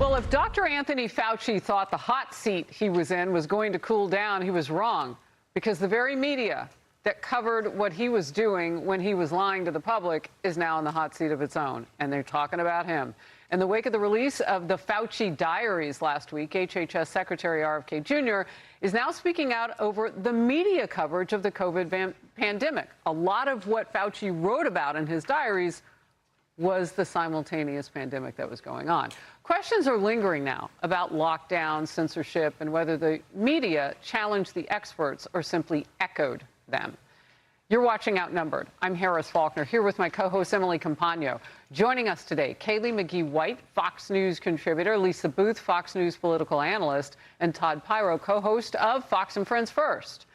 Well, if Dr. Anthony Fauci thought the hot seat he was in was going to cool down, he was wrong, because the very media that covered what he was doing when he was lying to the public is now in the hot seat of its own, and they're talking about him. In the wake of the release of the Fauci diaries last week, HHS Secretary RFK Jr. is now speaking out over the media coverage of the COVID pandemic. A lot of what Fauci wrote about in his diaries was the simultaneous pandemic that was going on. Questions are lingering now about lockdown, censorship, and whether the media challenged the experts or simply echoed them. You're watching Outnumbered. I'm Harris Faulkner, here with my co-host Emily Compagno. Joining us today, Kayleigh McGee-White, Fox News contributor, Lisa Booth, Fox News political analyst, and Todd Pyro, co-host of Fox and Friends First.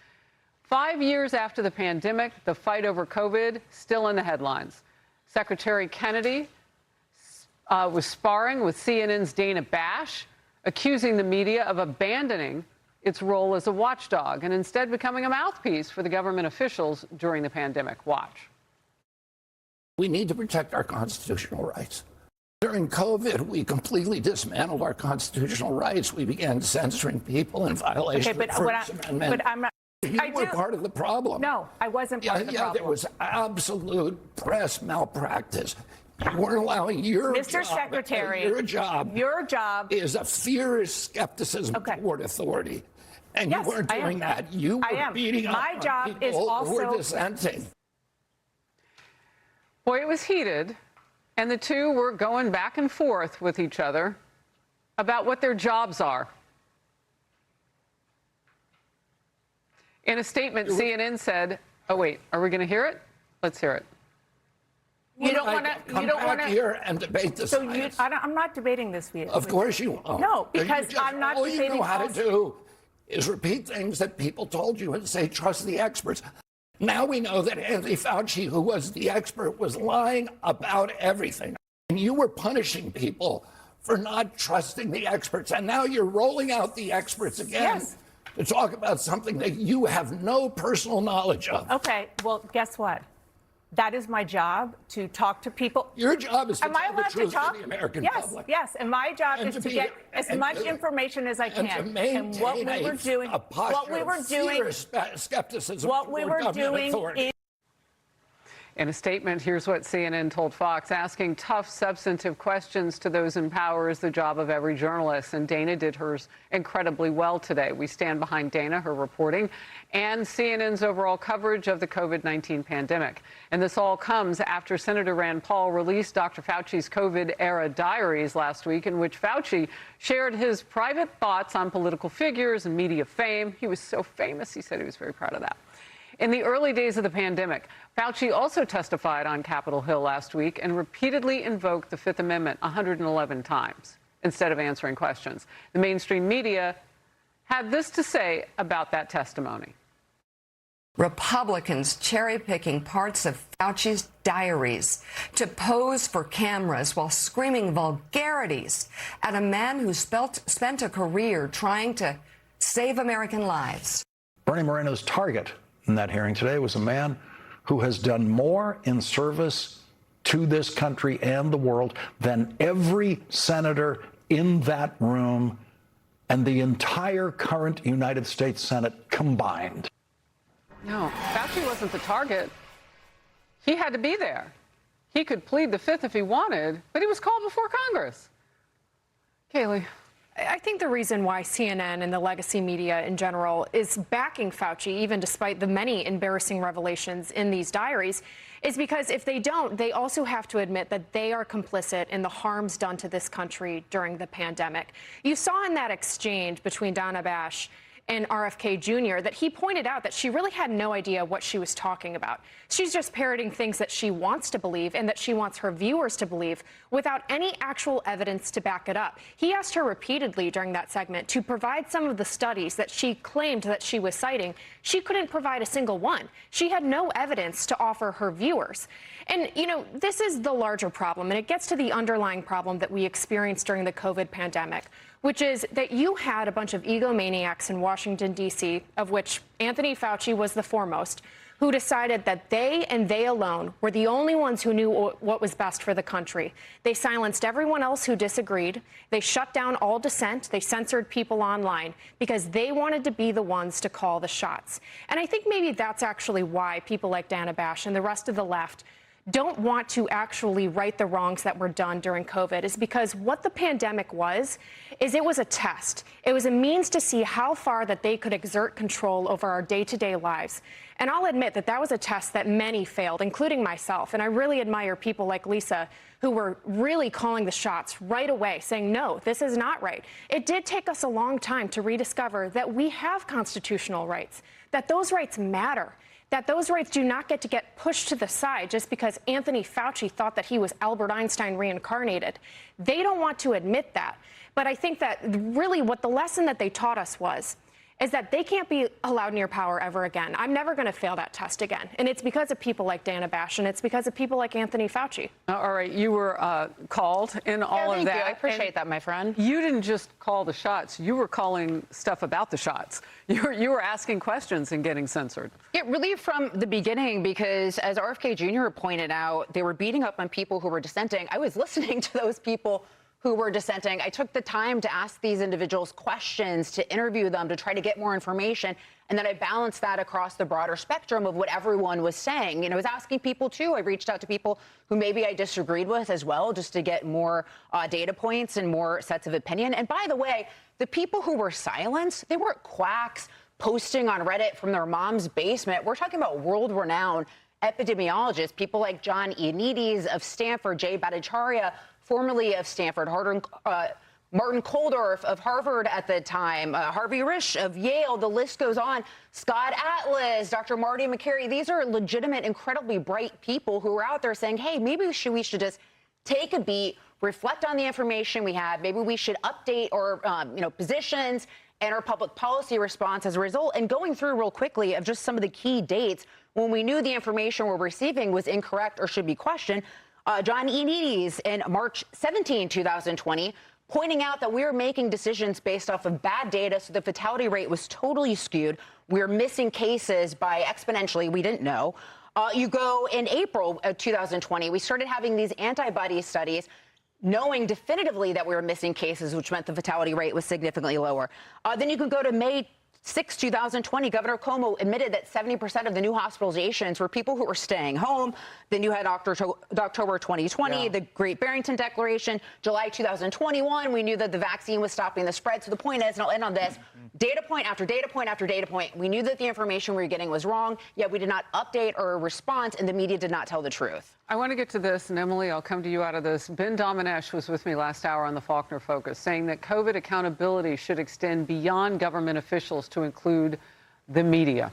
5 years after the pandemic, the fight over COVID still in the headlines. Secretary Kennedy was sparring with CNN's Dana Bash, accusing the media of abandoning its role as a watchdog and instead becoming a mouthpiece for the government officials during the pandemic. Watch. We need to protect our constitutional rights. During COVID, we completely dismantled our constitutional rights. We began censoring people in violation of the First Amendment. But I'm not. You were part of the problem. No, I wasn't part of the problem. There was absolute press malpractice. You weren't allowing your Mr. Secretary, your job is a fierce skepticism toward authority. And you weren't doing that. You were beating up on people who were dissenting. Boy, it was heated, and the two were going back and forth with each other about what their jobs are. In a statement, CNN said, oh, wait, are we going to hear it? Let's hear it. You don't want to. Come back here and debate this. So I'm not debating this with you. Of course you won't. No, because I'm not debating. All you know how to do is repeat things that people told you and say, trust the experts. Now we know that Anthony Fauci, who was the expert, was lying about everything. And you were punishing people for not trusting the experts. And now you're rolling out the experts again. Yes. To talk about something that you have no personal knowledge of. Okay, well, guess what? That is my job, to talk to people. Your job is to tell the truth to the American public. Yes, and my job is to get as much information as I can. And to maintain what we were doing, a posture of fierce skepticism toward government authority. In a statement, here's what CNN told Fox: asking tough, substantive questions to those in power is the job of every journalist, and Dana did hers incredibly well today. We stand behind Dana, her reporting, and CNN's overall coverage of the COVID-19 pandemic. And this all comes after Senator Rand Paul released Dr. Fauci's COVID-era diaries last week, in which Fauci shared his private thoughts on political figures and media fame. He was so famous, he said he was very proud of that. In the early days of the pandemic, Fauci also testified on Capitol Hill last week and repeatedly invoked the Fifth Amendment 111 times instead of answering questions. The mainstream media had this to say about that testimony. Republicans cherry-picking parts of Fauci's diaries to pose for cameras while screaming vulgarities at a man who spent a career trying to save American lives. Bernie Moreno's target in that hearing today was a man who has done more in service to this country and the world than every senator in that room and the entire current United States Senate combined. No, Fauci wasn't the target. He had to be there. He could plead the Fifth if he wanted, but he was called before Congress. Kayleigh. I think the reason why CNN and the legacy media in general is backing Fauci, even despite the many embarrassing revelations in these diaries, is because if they don't, they also have to admit that they are complicit in the harms done to this country during the pandemic. You saw in that exchange between Dana Bash and RFK Jr. that he pointed out that she really had no idea what she was talking about. She's just parroting things that she wants to believe and that she wants her viewers to believe without any actual evidence to back it up. He asked her repeatedly during that segment to provide some of the studies that she claimed that she was citing. She couldn't provide a single one. She had no evidence to offer her viewers. And, you know, this is the larger problem, and it gets to the underlying problem that we experienced during the COVID pandemic, which is that you had a bunch of egomaniacs in Washington, D.C., of which Anthony Fauci was the foremost, who decided that they and they alone were the only ones who knew what was best for the country. They silenced everyone else who disagreed. They shut down all dissent. They censored people online because they wanted to be the ones to call the shots. And I think maybe that's actually why people like Dana Bash and the rest of the left don't want to actually right the wrongs that were done during COVID, is because what the pandemic was, is it was a test. It was a means to see how far that they could exert control over our day-to-day lives. And I'll admit that that was a test that many failed, including myself. And I really admire people like Lisa, who were really calling the shots right away, saying, no, this is not right. It did take us a long time to rediscover that we have constitutional rights, that those rights matter, that those rights do not get to get pushed to the side just because Anthony Fauci thought that he was Albert Einstein reincarnated. They don't want to admit that. But I think that really what the lesson that they taught us is that they can't be allowed near power ever again. I'm never going to fail that test again. And it's because of people like Dana Bash, and it's because of people like Anthony Fauci. All right, you were called in all of that. Thank you. I appreciate that, my friend. You didn't just call the shots. You were calling stuff about the shots. You were asking questions and getting censored. Yeah, really from the beginning, because as RFK Jr. pointed out, they were beating up on people who were dissenting. I was listening to those people who were dissenting. I took the time to ask these individuals questions, to interview them, to try to get more information. And then I balanced that across the broader spectrum of what everyone was saying. You know, I was asking people, too. I reached out to people who maybe I disagreed with as well, just to get more data points and more sets of opinion. And by the way, the people who were silenced, they weren't quacks posting on Reddit from their mom's basement. We're talking about world-renowned epidemiologists, people like John Ioannidis of Stanford, Jay Bhattacharya, formerly of Stanford, Martin Koldorf of Harvard at the time, Harvey Risch of Yale, the list goes on, Scott Atlas, Dr. Marty McCary. These are legitimate, incredibly bright people who are out there saying, hey, maybe we should just take a beat, reflect on the information we have. Maybe we should update our positions and our public policy response as a result. And going through real quickly of just some of the key dates when we knew the information we're receiving was incorrect or should be questioned. John Ioannidis in March 17, 2020, pointing out that we were making decisions based off of bad data, so the fatality rate was totally skewed. We were missing cases by exponentially, we didn't know. You go in April of 2020, we started having these antibody studies, knowing definitively that we were missing cases, which meant the fatality rate was significantly lower. Then you can go to May 6, 2020, Governor Cuomo admitted that 70% of the new hospitalizations were people who were staying home. Then you had October 2020, the Great Barrington Declaration. July 2021, we knew that the vaccine was stopping the spread. So the point is, and I'll end on this, data point after data point after data point, we knew that the information we were getting was wrong, yet we did not update or respond, and the media did not tell the truth. I want to get to this, and Emily, I'll come to you out of this. Ben Domenech was with me last hour on the Faulkner Focus, saying that COVID accountability should extend beyond government officials to include the media.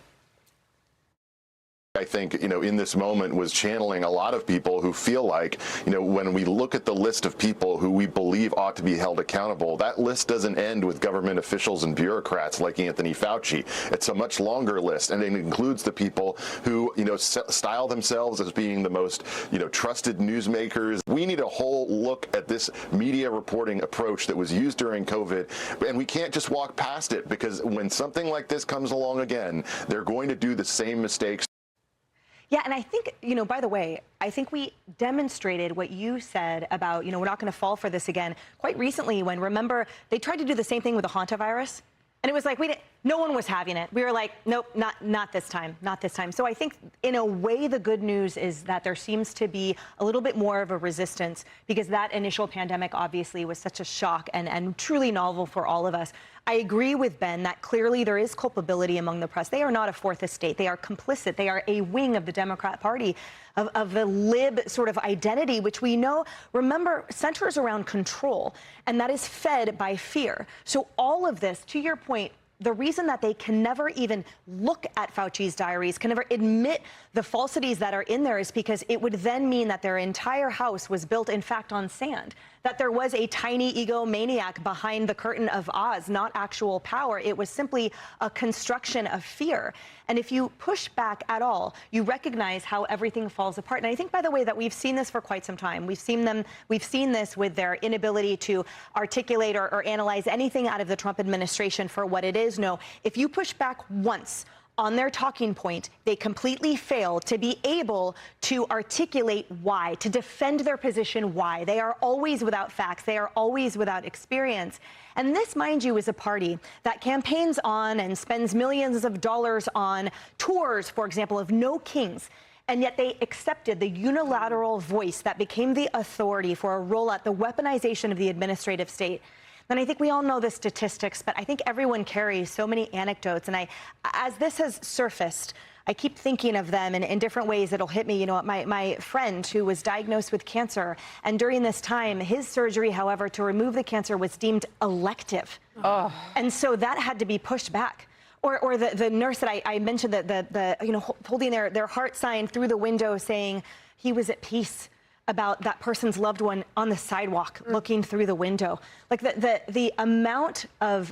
I think, in this moment was channeling a lot of people who feel like, when we look at the list of people who we believe ought to be held accountable, that list doesn't end with government officials and bureaucrats like Anthony Fauci. It's a much longer list, and it includes the people who, style themselves as being the most, trusted newsmakers. We need a whole look at this media reporting approach that was used during COVID, and we can't just walk past it, because when something like this comes along again, they're going to do the same mistakes. Yeah, and I think, by the way, I think we demonstrated what you said about, we're not going to fall for this again quite recently when, remember, they tried to do the same thing with the hantavirus. And it was like, no one was having it. We were like, nope, not this time, not this time. So I think in a way, the good news is that there seems to be a little bit more of a resistance, because that initial pandemic obviously was such a shock and truly novel for all of us. I agree with Ben that clearly there is culpability among the press. They are not a fourth estate. They are complicit. They are a wing of the Democrat Party, of the lib sort of identity, which we know, remember, centers around control, and that is fed by fear. So all of this, to your point, the reason that they can never even look at Fauci's diaries, can never admit the falsities that are in there, is because it would then mean that their entire house was built, in fact, on sand, that there was a tiny egomaniac behind the curtain of Oz, not actual power. It was simply a construction of fear. And if you push back at all, you recognize how everything falls apart. And I think, by the way, that we've seen this for quite some time. We've seen this with their inability to articulate or analyze anything out of the Trump administration for what it is. No, if you push back once on their talking point, they completely fail to be able to articulate why, to defend their position why. They are always without facts. They are always without experience. And this, mind you, is a party that campaigns on and spends millions of dollars on tours, for example, of no kings. And yet they accepted the unilateral voice that became the authority for a rollout, the weaponization of the administrative state. And I think we all know the statistics, but I think everyone carries so many anecdotes. And as this has surfaced, I keep thinking of them in different ways that'll hit me. You know, my friend who was diagnosed with cancer, and during this time, his surgery, however, to remove the cancer was deemed elective. Oh. And so that had to be pushed back. Or the nurse that I mentioned, holding their heart sign through the window saying he was at peace about that person's loved one on the sidewalk looking through the window. Like the amount of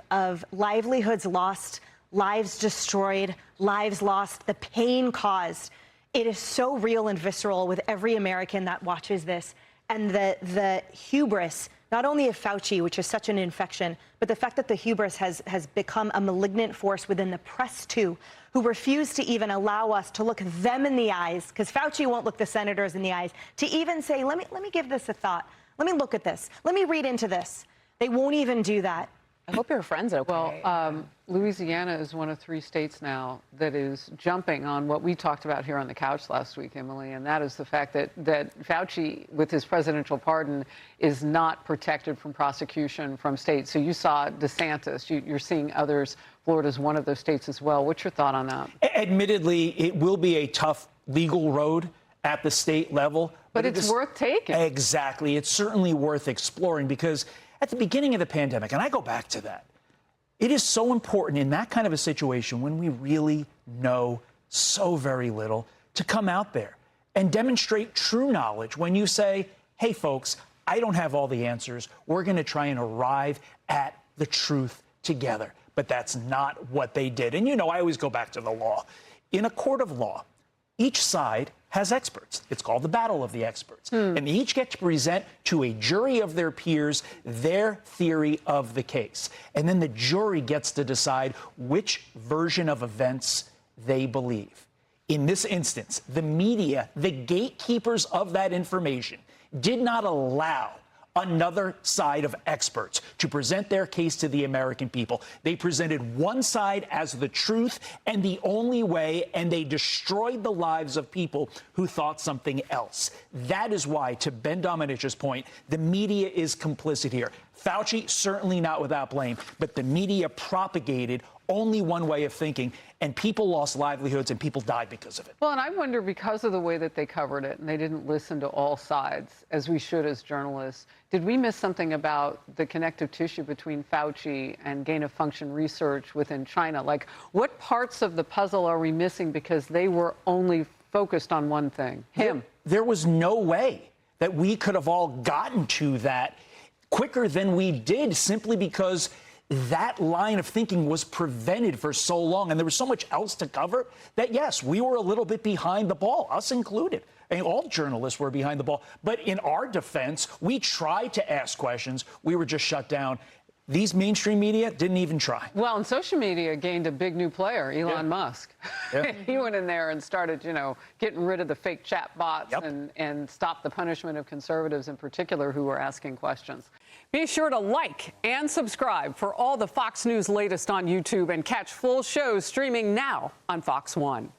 livelihoods lost, lives destroyed, lives lost, the pain caused, it is so real and visceral with every American that watches this. And the hubris, not only of Fauci, which is such an infection, but the fact that the hubris has become a malignant force within the press, too, who refuse to even allow us to look them in the eyes, because Fauci won't look the senators in the eyes, to even say, let me give this a thought. Let me look at this. Let me read into this. They won't even do that. I hope your friend's okay. Well, Louisiana is one of 3 states now that is jumping on what we talked about here on the couch last week, Emily, and that is the fact that Fauci, with his presidential pardon, is not protected from prosecution from states. So you saw DeSantis. You're seeing others. Florida's one of those states as well. What's your thought on that? Admittedly, it will be a tough legal road at the state level. But it's worth taking. Exactly. It's certainly worth exploring because at the beginning of the pandemic, and I go back to that, it is so important in that kind of a situation when we really know so very little to come out there and demonstrate true knowledge when you say, hey, folks, I don't have all the answers. We're going to try and arrive at the truth together. But that's not what they did. And, you know, I always go back to the law. In a court of law, each side has experts. It's called the battle of the experts. And they each get to present to a jury of their peers their theory of the case. And then the jury gets to decide which version of events they believe. In this instance, the media, the gatekeepers of that information, did not allow another side of experts to present their case to the American people. They presented one side as the truth and the only way, and they destroyed the lives of people who thought something else. That is why, to Ben Dominich's point, the media is complicit here. Fauci, certainly not without blame, but the media propagated only one way of thinking, and people lost livelihoods and people died because of it. Well, and I wonder, because of the way that they covered it and they didn't listen to all sides, as we should as journalists, did we miss something about the connective tissue between Fauci and gain-of-function research within China? Like, what parts of the puzzle are we missing because they were only focused on one thing, him? There was no way that we could have all gotten to that quicker than we did, simply because that line of thinking was prevented for so long, and there was so much else to cover that, yes, we were a little bit behind the ball, us included. I mean, all journalists were behind the ball. But in our defense, we tried to ask questions. We were just shut down. These mainstream media didn't even try. Well, and social media gained a big new player, Elon Musk. Yeah. He went in there and started, you know, getting rid of the fake chat bots and stopped the punishment of conservatives in particular who were asking questions. Be sure to like and subscribe for all the Fox News latest on YouTube, and catch full shows streaming now on Fox One.